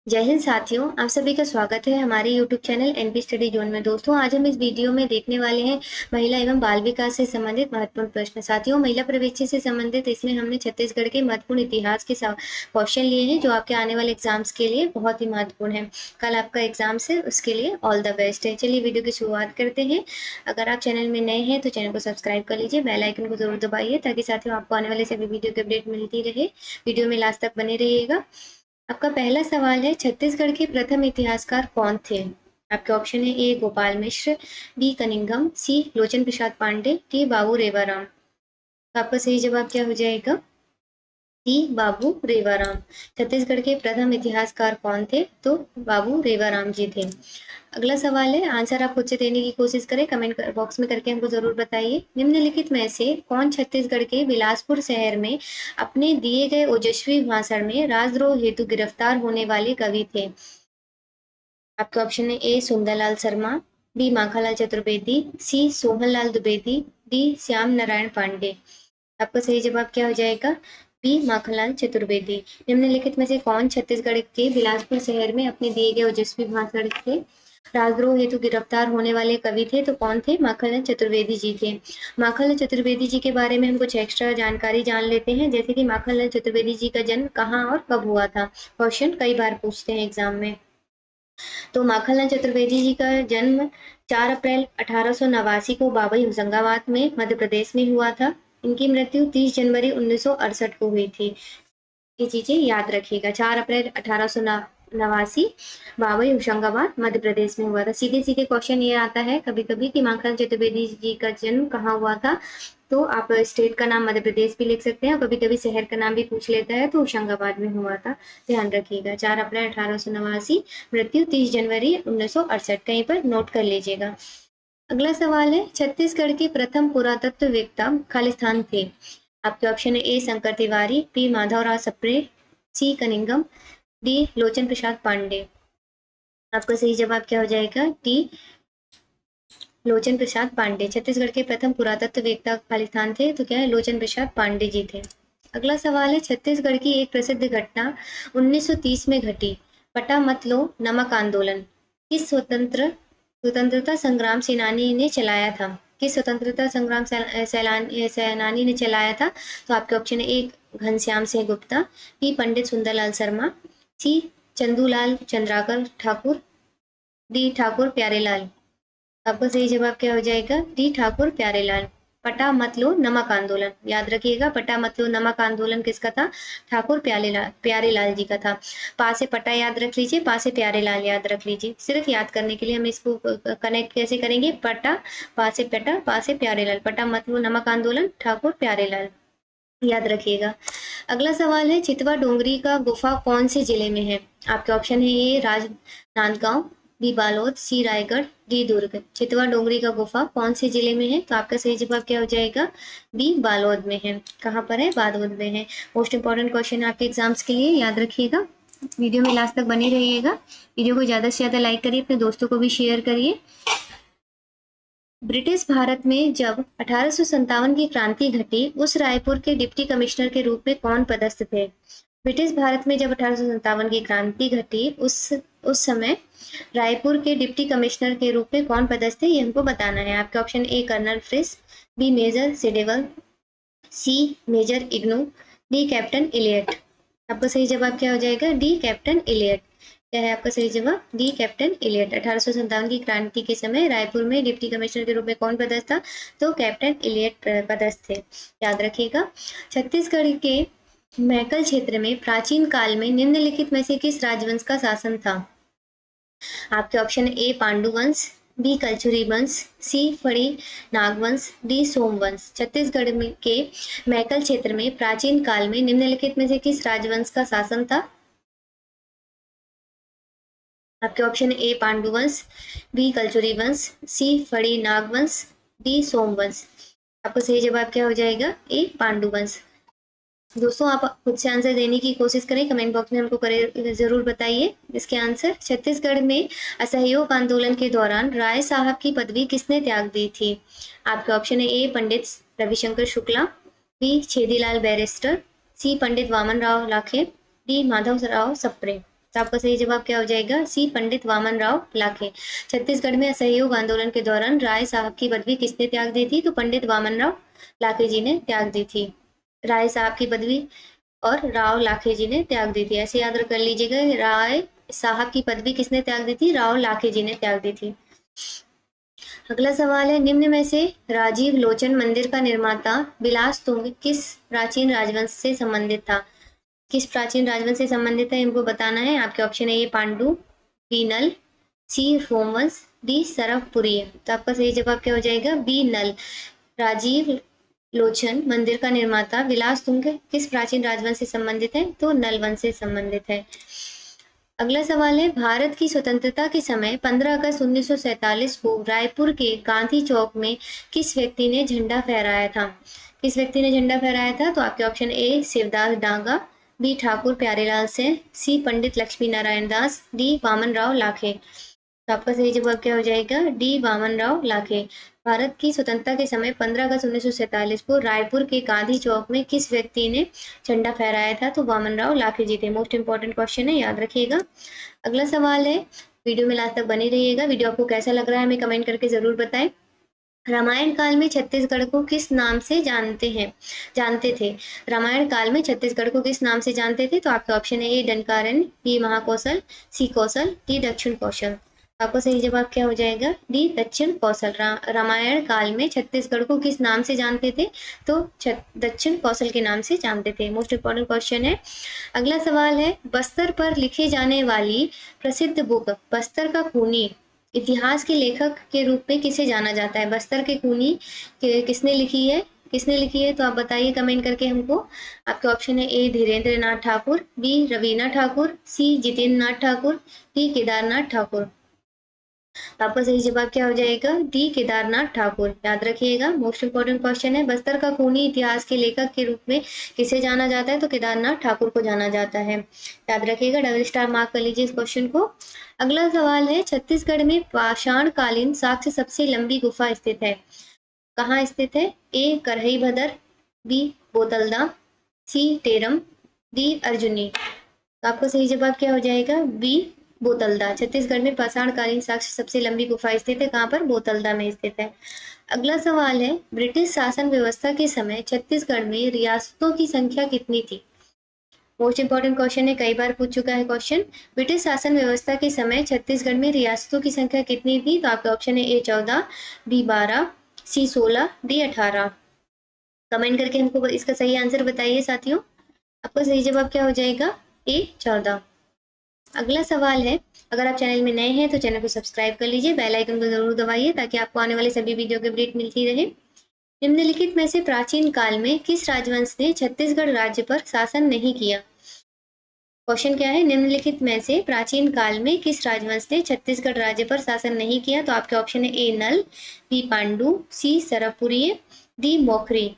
जय हिंद साथियों, आप सभी का स्वागत है हमारे YouTube channel NP study zone में। दोस्तों, आज हम इस वीडियो में देखने वाले हैं महिला एवं बाल विकास से संबंधित महत्वपूर्ण प्रश्न। साथियों, महिला प्रवेशी से संबंधित इसमें हमने छत्तीसगढ़ के महत्वपूर्ण इतिहास के क्वेश्चन लिए हैं जो आपके आने वाले एग्जाम्स के लिए बहुत ही महत्वपूर्ण है। कल आपका एग्जाम्स है, उसके लिए ऑल द बेस्ट है। चलिए वीडियो की शुरुआत करते हैं। अगर आप चैनल में नए हैं तो चैनल को सब्सक्राइब कर लीजिए, बेल आइकन को जरूर दबाइए ताकि साथियों आपको आने वाले सभी वीडियो की अपडेट मिलती रहे। वीडियो में लास्ट तक बने रहिएगा। आपका पहला सवाल है, छत्तीसगढ़ के प्रथम इतिहासकार कौन थे? आपके ऑप्शन है ए गोपाल मिश्र, बी कनिंघम, सी लोचन प्रसाद पांडे, डी बाबू रेवाराम। तो आपका सही जवाब क्या हो जाएगा? डी बाबू रेवाराम। छत्तीसगढ़ के प्रथम इतिहासकार कौन थे? तो बाबू रेवाराम जी थे। अगला सवाल है, आंसर आप खुद से देने की कोशिश करें, कमेंट बॉक्स में करके हमको जरूर बताइए। निम्नलिखित में से कौन छत्तीसगढ़ के बिलासपुर शहर में अपने दिए गए ओजस्वी भाषण में राजद्रोह हेतु गिरफ्तार होने वाले कवि थे? आपके ऑप्शन है ए सुंदरलाल शर्मा, बी माखनलाल चतुर्वेदी, सी सोहनलाल द्विवेदी, डी श्याम नारायण पांडे। आपका सही जवाब क्या हो जाएगा? बी माखनलाल चतुर्वेदी। निम्नलिखित में से कौन छत्तीसगढ़ के बिलासपुर शहर में अपने दिए गए ओजस्वी भाषण से राजद्रोह हेतु गिरफ्तार होने वाले कवि थे? तो कौन थे? माखनलाल चतुर्वेदी जी थे। माखनलाल चतुर्वेदी जी के बारे में हम कुछ एक्स्ट्रा जानकारी जान लेते हैं, जैसे कि माखनलाल चतुर्वेदी जी का जन्म कहाँ और कब हुआ था। क्वेश्चन कई बार पूछते हैं एग्जाम में। तो माखनलाल चतुर्वेदी जी का जन्म 4 अप्रैल 1889 को बाबई होशंगाबाद में मध्य प्रदेश में हुआ था। इनकी मृत्यु 30 जनवरी 1968 को हुई थी। ये चीजें याद रखिएगा। 4 अप्रैल 1889 बाबई होशंगाबाद मध्य प्रदेश में हुआ था। सीधे सीधे क्वेश्चन ये आता है कभी कभी कि माखनलाल चतुर्वेदी जी का जन्म कहाँ हुआ था, तो आप स्टेट का नाम मध्य प्रदेश भी लिख सकते हैं और कभी कभी शहर का नाम भी पूछ लेता है तो होशंगाबाद में हुआ था। ध्यान रखिएगा। 4 अप्रैल 1889, मृत्यु 30 जनवरी 1968, कहीं पर नोट कर लीजिएगा। अगला सवाल है, छत्तीसगढ़ के प्रथम पुरातत्ववेत्ता खालिस्तान थे? आपके ऑप्शन है ए शंकर तिवारी, बी माधवराव सप्रे, सी कनिंगम, डी लोचन प्रसाद पांडे। आपका सही जवाब क्या हो जाएगा? डी लोचन प्रसाद पांडे। छत्तीसगढ़ के प्रथम पुरातत्ववेत्ता खालिस्तान थे, तो क्या है? लोचन प्रसाद पांडे जी थे। अगला सवाल है, छत्तीसगढ़ की एक प्रसिद्ध घटना 1930 में घटी। पटा मत लो नमक आंदोलन किस स्वतंत्रता संग्राम सेनानी ने चलाया था? किस स्वतंत्रता संग्राम सेनानी ने चलाया था? तो आपके ऑप्शन है ए घनश्याम सिंह गुप्ता, बी पंडित सुंदरलाल शर्मा, सी चंदूलाल चंद्राकर ठाकुर, डी ठाकुर प्यारेलाल। आपका सही जवाब क्या हो जाएगा? डी ठाकुर प्यारेलाल। पटा मत लो नमक आंदोलन, याद रखिएगा। पटा मत लो नमक आंदोलन किसका था? ठाकुर प्यारेलाल जी का था। पा से पटा याद रख लीजिए, पा से प्यारेलाल याद रख लीजिए। सिर्फ याद करने के लिए हम इसको कनेक्ट कैसे करेंगे? पटा, पा से पटा, पा से प्यारेलाल। पटा मत लो नमक आंदोलन, ठाकुर प्यारेलाल, याद रखिएगा। अगला सवाल है, चितवा डोंगरी का गुफा कौन से जिले में है? आपके ऑप्शन है ए राजनांदगांव, बी बालोद, सी रायगढ़, डी दुर्ग। चितवा डोंगरी का गुफा कौन से जिले में है? तो आपका सही जवाब क्या हो जाएगा? बी बालोद में है। कहाँ पर है? बालोद में है। मोस्ट इंपॉर्टेंट क्वेश्चन आपके एग्जाम्स के लिए, याद रखिएगा। वीडियो में लास्ट तक बने रहिएगा। वीडियो को ज्यादा से ज्यादा लाइक करिए, अपने दोस्तों को भी शेयर करिए। ब्रिटिश भारत में जब 1857 की क्रांति घटी, उस रायपुर के डिप्टी कमिश्नर के रूप में कौन पदस्थ थे? ब्रिटिश भारत में जब 1857 की क्रांति घटी, उस समय रायपुर के डिप्टी कमिश्नर के रूप में कौन पदस्थ थे, ये हमको बताना है। आपके ऑप्शन ए कर्नल फ्रिस, बी मेजर सिडेवल, सी मेजर इग्नू, डी कैप्टन इलियट। आपका सही जवाब क्या हो जाएगा? D captain Elliot. क्या है आपका सही जवाब? D captain Elliot. 1857 की क्रांति के समय रायपुर में डिप्टी कमिश्नर के रूप में कौन पदस्थ था? तो कैप्टन इलियट पदस्थ थे, याद रखिएगा। छत्तीसगढ़ के मैकल क्षेत्र में प्राचीन काल में निम्नलिखित में से किस राजवंश का शासन था? आपके ऑप्शन ए पांडु वंश, बी कलचुरी वंश, सी फड़ी नागवंश, डी सोमवंश। छत्तीसगढ़ के मैकल क्षेत्र में प्राचीन काल में निम्नलिखित में से किस राजवंश का शासन था? आपके option A Panduvansh, B Kalachuri वंश, सी फड़ी नागवंश, डी सोमवंश। आपका सही जवाब क्या हो जाएगा? ए पांडुवंश। दोस्तों, आप खुद से आंसर देने की कोशिश करें, कमेंट बॉक्स में हमको जरूर बताइए इसके आंसर। छत्तीसगढ़ में असहयोग आंदोलन के दौरान राय साहब की पदवी किसने त्याग दी थी? आपके ऑप्शन है ए पंडित रविशंकर शुक्ला, बी छेदीलाल बैरिस्टर, सी पंडित वामन राव लाखे, डी माधव राव सप्रे। तो आपका सही जवाब क्या हो जाएगा? सी, पंडित वामन राव लाखे। छत्तीसगढ़ में असहयोग आंदोलन के दौरान राय साहब की पदवी किसने त्याग दी थी? तो पंडित वामन राव लाखे जी ने त्याग दी थी। राय साहब की पदवी और राव लाखे जी ने त्याग दी थी, ऐसे याद कर लीजिएगा। राय साहब की पदवी किसने त्याग दी थी? राव लाखे जी ने त्याग दी थी। अगला सवाल है, निम्न में से राजीव लोचन मंदिर का निर्माता बिलास तुंग किस प्राचीन राजवंश से संबंधित था? किस प्राचीन राजवंश से संबंधित है इनको बताना है। आपके ऑप्शन है ये Pandu, B Nal, C Somvansh, D Sarvapuri. तो आपका सही जवाब क्या हो जाएगा? Be null. राजीव लोचन मंदिर का निर्माता विलास तुंग किस प्राचीन राजवंश से संबंधित है? तो नल वंश से संबंधित है। अगला सवाल है, भारत की स्वतंत्रता के समय 15 अगस्त 1947 को रायपुर के गांधी चौक में किस व्यक्ति ने झंडा फहराया था? किस व्यक्ति ने झंडा फहराया था? तो आपके option A Shivdas Danga, B Thakur Pyarelal Singh, C Pandit Laxmi Narayan Das, D Waman Rao Lakhe. तो आपका सही जवाब क्या हो जाएगा? डी वामन राव लाखे। भारत की स्वतंत्रता के समय 15 अगस्त 1947 को रायपुर के गांधी चौक में किस व्यक्ति ने झंडा फहराया था? तो वामन राव लाखे जी थे। मोस्ट इंपॉर्टेंट क्वेश्चन है, याद रखिएगा। अगला सवाल है, वीडियो में लास्ट तक बने रहिएगा। वीडियो आपको कैसा लग रहा है हमें कमेंट करके जरूर बताएं। रामायण काल में छत्तीसगढ़ को किस नाम से जानते थे? रामायण काल में छत्तीसगढ़ को किस नाम से जानते थे? तो आपका ऑप्शन है ए डंकारण्य, बी महाकौशल, सी कौशल, डी दक्षिण कौशल। आपका सही जवाब क्या हो जाएगा? डी दक्षिण कौशल। रामायण काल में छत्तीसगढ़ को किस नाम से जानते थे? तो दक्षिण कौशल के नाम से जानते थे। मोस्ट इंपॉर्टेंट क्वेश्चन है। अगला सवाल है, बस्तर पर लिखे जाने वाली प्रसिद्ध बुक बस्तर का खूनी इतिहास के लेखक के रूप में किसे जाना जाता है? बस्तर के खूनी किसने लिखी है? तो आप बताइए कमेंट करके हमको। आपके ऑप्शन है ए धीरेन्द्र नाथ ठाकुर, बी रवीना ठाकुर, सी जितेंद्र नाथ ठाकुर, डी केदारनाथ ठाकुर। आपका सही जवाब क्या हो जाएगा? डी केदारनाथ ठाकुर। याद रखिएगा, मोस्ट इंपॉर्टेंट क्वेश्चन है। बस्तर का खूनी इतिहास के लेखक के रूप में किसे जाना जाता है? तो केदारनाथ ठाकुर को जाना जाता है। याद रखिएगा, डबल स्टार मार्क कर लीजिए इस क्वेश्चन को। अगला सवाल है, छत्तीसगढ़ में पाषाण कालीन साक्ष्य सबसे लंबी गुफा स्थित है, कहाँ स्थित है? ए करही भदर, बी बोतलदा, सी टेरम, डी अर्जुनी। तो आपका सही जवाब क्या हो जाएगा? बी बोतलदा। छत्तीसगढ़ में पाषाणकालीन साक्ष्य सबसे लंबी गुफा स्थित है, कहाँ पर? बोतलदा में स्थित है। अगला सवाल है, ब्रिटिश शासन व्यवस्था के समय छत्तीसगढ़ में रियासतों की संख्या कितनी थी? मोस्ट इंपॉर्टेंट क्वेश्चन है, कई बार पूछ चुका है क्वेश्चन। ब्रिटिश शासन व्यवस्था के समय छत्तीसगढ़ में रियासतों की संख्या कितनी थी? तो आपका ऑप्शन है ए 14, बी 12, सी 16, डी 18। कमेंट करके हमको इसका सही आंसर बताइए साथियों। आपका सही जवाब क्या हो जाएगा? ए 14। अगला सवाल है, अगर आप चैनल में नए हैं तो चैनल को सब्सक्राइब कर लीजिए, बेल आइकन को जरूर दबाइए ताकि आपको आने वाले सभी वीडियो की अपडेट मिलती रहे। निम्नलिखित में से प्राचीन काल में किस राजवंश ने छत्तीसगढ़ राज्य पर शासन नहीं किया? क्वेश्चन क्या है, निम्नलिखित में से प्राचीन काल में किस राजवंश ने छत्तीसगढ़ राज्य पर शासन नहीं किया? तो आपके ऑप्शन है ए नल, बी पांडु, सी सरवपुरी, डी मोखरी।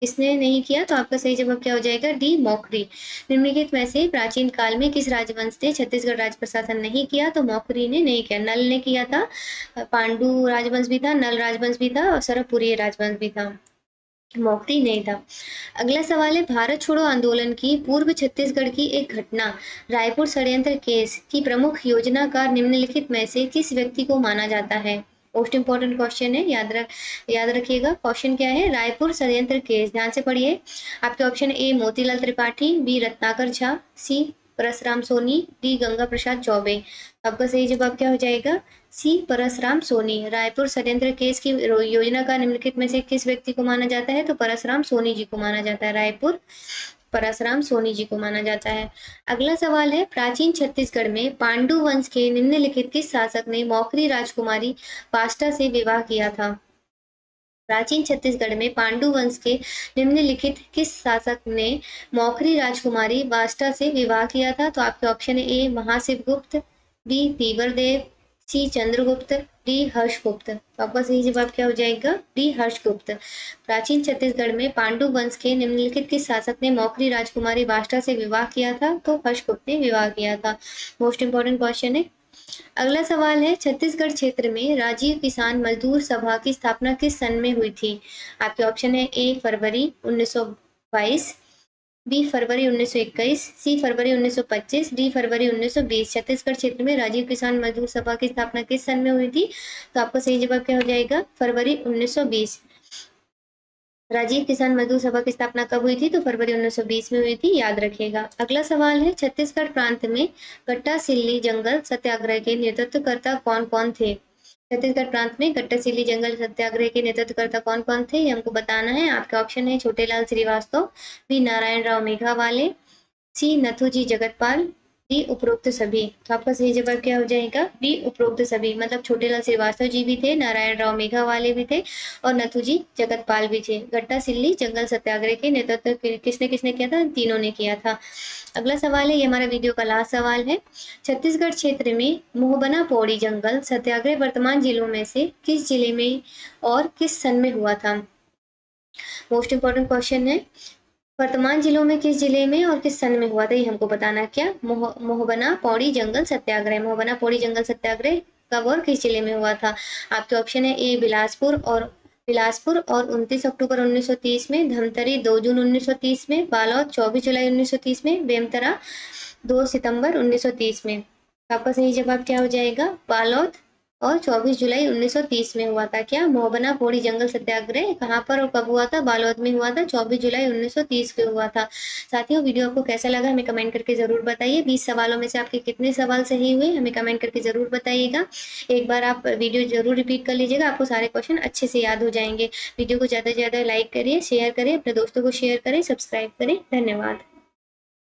किसने नहीं किया? तो आपका सही जवाब क्या हो जाएगा? डी मोखरी। निम्नलिखित में से प्राचीन काल में किस राजवंश ने छत्तीसगढ़ राज्य पर शासन नहीं किया? तो मोखरी ने नहीं किया। नल ने किया था, पांडु राजवंश भी था, नल राजवंश भी था और सरवपुरी राजवंश भी था, मोखरी नहीं था। अगला सवाल है, भारत छोड़ो आंदोलन की पूर्व छत्तीसगढ़ की एक घटना रायपुर षड्यंत्र केस की प्रमुख योजनाकार निम्नलिखित में से किस व्यक्ति को माना जाता है? मोस्ट इंपॉर्टेंट क्वेश्चन है, याद रखिएगा। क्वेश्चन क्या है? रायपुर षड्यंत्र केस। ध्यान से पढ़िए। आपके option A Motilal Tripathi, B Ratnakar Jha, C Parasram Soni, D Ganga Prasad Chaubey. आपका सही जवाब क्या हो जाएगा? सी परसराम सोनी। रायपुर षड्यंत्र केस की योजना का निम्नलिखित में से किस व्यक्ति को माना जाता है? तो परसराम सोनी जी को माना जाता है। रायपुर परसराम सोनी जी को माना जाता है। अगला सवाल है, प्राचीन छत्तीसगढ़ में पांडु वंश के निम्नलिखित किस शासक ने मौखरी राजकुमारी वाष्टा से विवाह किया था? प्राचीन छत्तीसगढ़ में पांडु वंश के निम्नलिखित किस शासक ने मौखरी राजकुमारी वाष्टा से विवाह किया था? तो आपके ऑप्शन है ए महाशिवगुप्त, बी तीवरदेव, सी चंद्रगुप्त, डी हर्षगुप्त। तो आपका सही जवाब क्या हो जाएगा? डी हर्षगुप्त। प्राचीन छत्तीसगढ़ में पांडु वंश के निम्नलिखित किस शासक ने मौखरी राजकुमारी वाष्टा से विवाह किया था? तो हर्षगुप्त ने विवाह किया था। मोस्ट इंपॉर्टेंट क्वेश्चन है। अगला सवाल है, छत्तीसगढ़ क्षेत्र में राजीव किसान मजदूर सभा की स्थापना किस सन में हुई थी? आपके ऑप्शन है ए फरवरी 1922, बी फरवरी 1921, सी फरवरी 1925, डी फरवरी 1920। छत्तीसगढ़ क्षेत्र में राजीव किसान मजदूर सभा की स्थापना किस सन में हुई थी? तो आपका सही जवाब क्या हो जाएगा? फरवरी 1920। राजीव किसान मजदूर सभा की स्थापना कब हुई थी? तो फरवरी 1920 में हुई थी, याद रखिएगा। अगला सवाल है, छत्तीसगढ़ प्रांत में गट्टा सिल्ली जंगल सत्याग्रह के नेतृत्वकर्ता कौन कौन थे? छत्तीसगढ़ प्रांत में गट्टा सिल्ली जंगल सत्याग्रह के नेतृत्वकर्ता कौन कौन थे, ये हमको बताना है। आपके ऑप्शन है छोटेलाल श्रीवास्तव, बी नारायण राव मेघावाले, सी नथुजी जगतपाल, डी उपरोक्त सभी। तो आपका सही जवाब क्या हो जाएगा? डी उपरोक्त सभी। मतलब छोटेलाल श्रीवास्तव जी भी थे, नारायण राव मेघावाले भी थे और नथुजी जगतपाल भी थे। गट्टा सिल्ली जंगल सत्याग्रह के नेतृत्व किसने किसने किया था? तीनों ने किया था। अगला सवाल है, ये हमारा वीडियो का लास्ट सवाल है। छत्तीसगढ़ क्षेत्र में मोहबना पौड़ी जंगल सत्याग्रह वर्तमान जिलों में से किस जिले में और किस सन में हुआ था? मोस्ट इंपॉर्टेंट क्वेश्चन है। वर्तमान जिलों में किस जिले में और किस सन में हुआ था, ये हमको बताना। क्या? मोहबना पौड़ी जंगल सत्याग्रह। मोहबना पौड़ी जंगल सत्याग्रह कब और किस जिले में हुआ था? आपके ऑप्शन है ए बिलासपुर और 29 अक्टूबर 1930 में, धमतरी 2 जून 1930 में, बालोद 24 जुलाई 1930 में, बेमतरा 2 सितंबर 1930 में। आपका सही जवाब क्या हो जाएगा? बालोद और 24 जुलाई 1930 में हुआ था। क्या? मोहबना पौड़ी जंगल सत्याग्रह कहाँ पर और कब हुआ था? बालोद में हुआ था, 24 जुलाई 1930 को हुआ था। साथियों, वीडियो आपको कैसा लगा हमें कमेंट करके जरूर बताइए। 20 सवालों में से आपके कितने सवाल सही हुए हमें कमेंट करके जरूर बताइएगा। एक बार आप वीडियो जरूर रिपीट कर लीजिएगा, आपको सारे क्वेश्चन अच्छे से याद हो जाएंगे। वीडियो को ज्यादा से ज्यादा लाइक करिए, शेयर करें, अपने दोस्तों को शेयर करें, सब्सक्राइब करें। धन्यवाद।